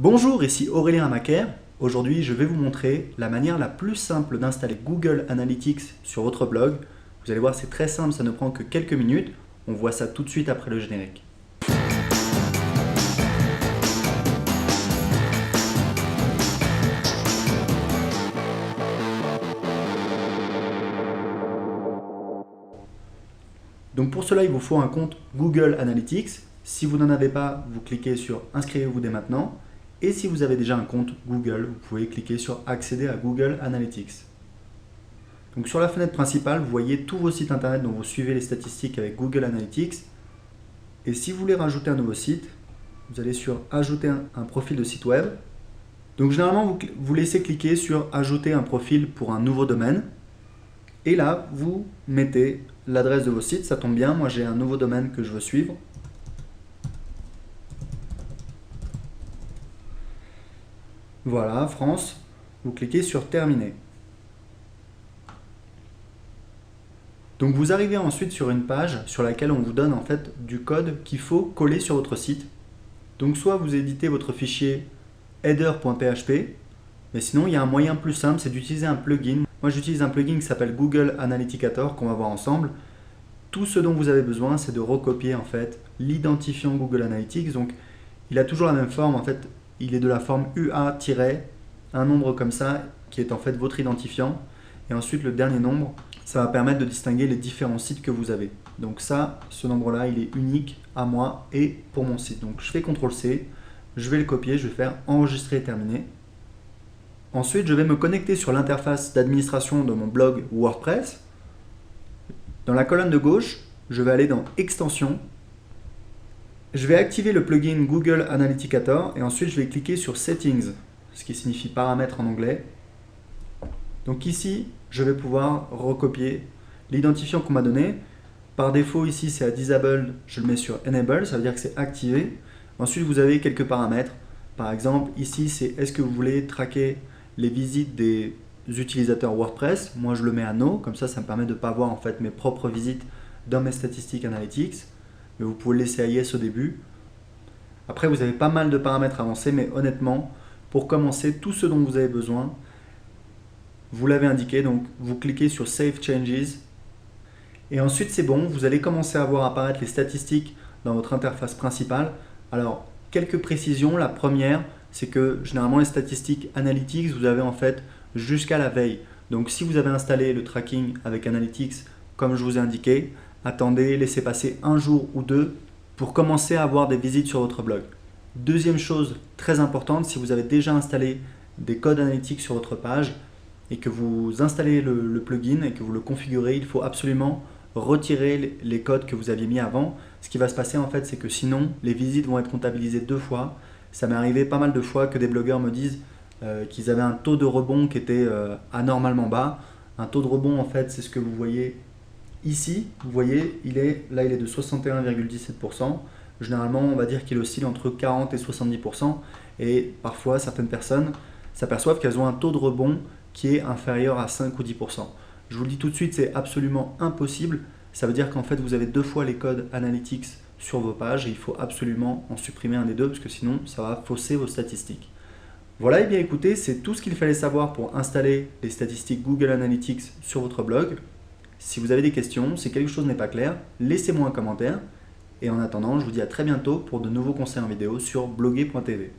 Bonjour, ici Aurélien Amaker. Aujourd'hui, je vais vous montrer la manière la plus simple d'installer Google Analytics sur votre blog. Vous allez voir, c'est très simple, ça ne prend que quelques minutes. On voit ça tout de suite après le générique. Donc pour cela, il vous faut un compte Google Analytics. Si vous n'en avez pas, vous cliquez sur « Inscrivez-vous dès maintenant ». Et si vous avez déjà un compte Google, vous pouvez cliquer sur « Accéder à Google Analytics ». Donc sur la fenêtre principale, vous voyez tous vos sites internet dont vous suivez les statistiques avec Google Analytics. Et si vous voulez rajouter un nouveau site, vous allez sur « Ajouter un profil de site web ». Donc généralement, vous laissez cliquer sur « Ajouter un profil pour un nouveau domaine ». Et là, vous mettez l'adresse de vos sites, ça tombe bien, moi j'ai un nouveau domaine que je veux suivre. Voilà, France, vous cliquez sur terminer. Donc vous arrivez ensuite sur une page sur laquelle on vous donne en fait du code qu'il faut coller sur votre site. Donc soit vous éditez votre fichier header.php, mais sinon il y a un moyen plus simple, c'est d'utiliser un plugin. Moi j'utilise un plugin qui s'appelle Google Analyticator qu'on va voir ensemble. Tout ce dont vous avez besoin, c'est de recopier en fait l'identifiant Google Analytics. Donc il a toujours la même forme, en fait il est de la forme UA- un nombre comme ça qui est en fait votre identifiant. Et ensuite le dernier nombre, ça va permettre de distinguer les différents sites que vous avez. Donc ça, ce nombre-là, il est unique à moi et pour mon site. Donc je fais CTRL-C, je vais le copier, je vais faire enregistrer et terminer. Ensuite, je vais me connecter sur l'interface d'administration de mon blog WordPress. Dans la colonne de gauche, je vais aller dans Extensions. Je vais activer le plugin Google Analyticator et ensuite je vais cliquer sur Settings, ce qui signifie paramètres en anglais. Donc ici, je vais pouvoir recopier l'identifiant qu'on m'a donné. Par défaut, ici, c'est à Disable, je le mets sur Enable, ça veut dire que c'est activé. Ensuite, vous avez quelques paramètres. Par exemple, ici, c'est est-ce que vous voulez traquer les visites des utilisateurs WordPress. Moi, je le mets à No, comme ça me permet de ne pas voir en fait mes propres visites dans mes statistiques Analytics. Mais vous pouvez le laisser à Yes au début. Après, vous avez pas mal de paramètres avancés, mais honnêtement, pour commencer, tout ce dont vous avez besoin, vous l'avez indiqué, donc vous cliquez sur Save Changes. Et ensuite, c'est bon, vous allez commencer à voir apparaître les statistiques dans votre interface principale. Alors, quelques précisions. La première, c'est que généralement les statistiques Analytics, vous avez en fait jusqu'à la veille. Donc si vous avez installé le tracking avec Analytics, comme je vous ai indiqué, attendez, laissez passer un jour ou deux pour commencer à avoir des visites sur votre blog. Deuxième chose très importante, si vous avez déjà installé des codes Analytics sur votre page et que vous installez le plugin et que vous le configurez, il faut absolument retirer les codes que vous aviez mis avant. Ce qui va se passer en fait, c'est que sinon les visites vont être comptabilisées deux fois. Ça m'est arrivé pas mal de fois que des blogueurs me disent qu'ils avaient un taux de rebond qui était anormalement bas. Un taux de rebond en fait, c'est ce que vous voyez ici. Vous voyez, il est de 61,17%. Généralement, on va dire qu'il oscille entre 40 et 70%. Et parfois, certaines personnes s'aperçoivent qu'elles ont un taux de rebond qui est inférieur à 5 ou 10%. Je vous le dis tout de suite, c'est absolument impossible. Ça veut dire qu'en fait, vous avez deux fois les codes Analytics sur vos pages et il faut absolument en supprimer un des deux parce que sinon, ça va fausser vos statistiques. Voilà, et bien écoutez, c'est tout ce qu'il fallait savoir pour installer les statistiques Google Analytics sur votre blog. Si vous avez des questions, si quelque chose n'est pas clair, laissez-moi un commentaire. Et en attendant, je vous dis à très bientôt pour de nouveaux conseils en vidéo sur bloguer.tv.